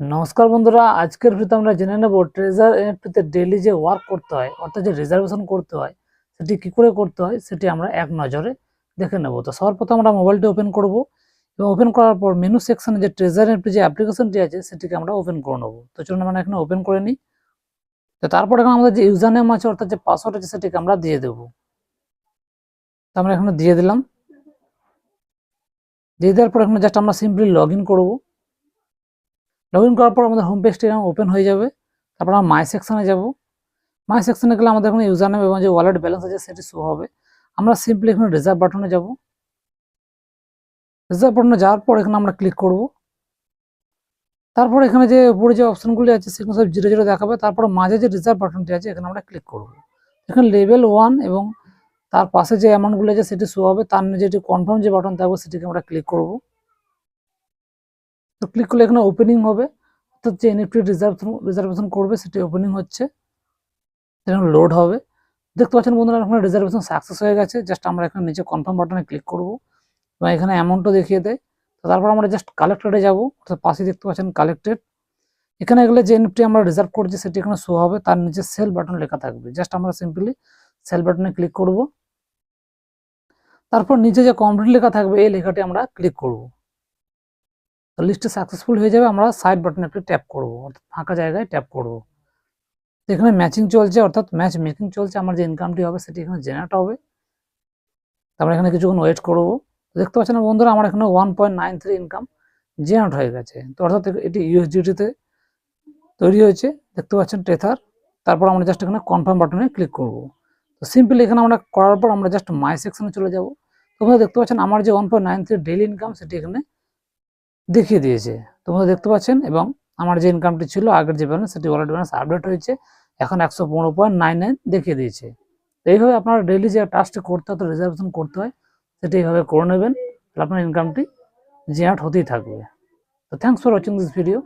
নমস্কার বন্ধুরা, আজকের ভিডিওতে আমরা জেনে নেব ট্রেজার এনএফটিতে ডেইলি যে ওয়ার্ক করতে হয় অর্থাৎ যে রিজার্ভেশন করতে হয় সেটি কি করে করতে হয় সেটি আমরা এক নজরে দেখে নেব। তো সবার প্রথমে আমরা মোবাইলটি ওপেন করব এবং ওপেন করার পর মেনু সেকশনে যে ট্রেজার এনএফটি যে অ্যাপ্লিকেশনটি আছে সেটিকে আমরা ওপেন করে নেব। তো চলুন আমরা এখানে ওপেন করে নিই। তো তারপর এখানে আমাদের যে ইউজার নেম আছে অর্থাৎ যে পাসওয়ার্ড আছে সেটিকে আমরা দিয়ে দেবো। তো আমরা এখানে দিয়ে দিলাম। দিয়ে দেওয়ার পর এখানে জাস্ট আমরা সিম্পলি লগ ইন করবো। লগ ইন করার পর আমাদের হোম পেজটি ওপেন হয়ে যাবে। তারপর আমরা মাই সেকশনে যাব। মাই সেকশনে গেলে আমাদের এখানে ইউজার নেম এবং যে ওয়ালেট ব্যালেন্স আছে সেটি শো হবে। আমরা সিম্পলি এখানে রিজার্ভ বাটনে যাব। রিজার্ভ বাটনে যাওয়ার পর এখানে আমরা ক্লিক করব। তারপর এখানে যে উপরে যে অপশনগুলি আছে সেগুলো সব জিরো জিরো দেখাবে। তারপর মাঝে যে রিজার্ভ বাটনটি আছে এখানে আমরা ক্লিক করব। এখানে লেভেল 1 এবং তার পাশে যে অ্যামাউন্টগুলো আছে সেটি শো হবে। তার নিচে যে কনফার্ম যে বাটন থাকবে সেটিকে আমরা ক্লিক করব। তো ক্লিক করলে এখানে ওপেনিং হবে, অর্থাৎ যে এনএফটি রিজার্ভেশন করবে সেটি ওপেনিং হচ্ছে, এখানে লোড হবে। দেখতে পাচ্ছেন বন্ধুরা এখানে রিজার্ভেশন সাকসেস হয়ে গেছে। জাস্ট আমরা এখানে নিচে কনফার্ম বাটনে ক্লিক করব এবং এখানে অ্যামাউন্টও দেখিয়ে দেয়। তো তারপর আমরা জাস্ট কালেক্টেডে যাব, অর্থাৎ পাশে দেখতে পাচ্ছেন কালেক্টেড। এখানে গেলে যে এনএফটি আমরা রিজার্ভ করছি সেটি এখানে শো হবে, তার নিচে সেল বাটন লেখা থাকবে। জাস্ট আমরা সিম্পলি সেল বাটনে ক্লিক করব। তারপর নিচে যে কমপ্লিট লেখা থাকবে এই লেখাটি আমরা ক্লিক করব। তো লিস্টে সাকসেসফুল হয়ে যাবে। আমরা সাইড বাটনে একটু ট্যাপ করব, অর্থাৎ ফাঁকা জায়গায় ট্যাপ করব। এখানে ম্যাচিং চলছে, অর্থাৎ ম্যাচ মেকিং চলছে। আমার যে ইনকামটি হবে সেটি এখানে জেনারেট হবে। তারপরে এখানে কিছুক্ষণ ওয়েট করবো। দেখতে পাচ্ছেন বন্ধুরা আমার এখানে 1.93 ইনকাম জেনারেট হয়ে গেছে। তো অর্থাৎ এটি ইউএসডিটিতে তৈরি হয়েছে, দেখতে পাচ্ছেন টেথার। তারপর আমরা জাস্ট এখানে কনফার্ম বাটনে ক্লিক করব। তো সিম্পলি এখানে আমরা করার পর আমরা জাস্ট মাই সেকশনে চলে যাব। তোমরা দেখতে পাচ্ছেন আমার যে 1.93 ডেইলি ইনকাম সেটি এখানে দেখিয়ে দিয়েছে, তোমরা দেখতে পাচ্ছেন। এবং আমার যে ইনকামটি ছিল আগের যে ব্যালেন্স সেটি ওয়ালেট ব্যালেন্স আপডেট হয়েছে, এখন 115.99 দেখিয়ে দিয়েছে। তো এইভাবে আপনারা ডেইলি যে টাস্কটি করতে হয় রিজার্ভেশন করতে হয় সেটি এইভাবে করে নেবেন, তাহলে আপনার ইনকামটি জেনারেট হতেই থাকবে। তো thanks for watching this video.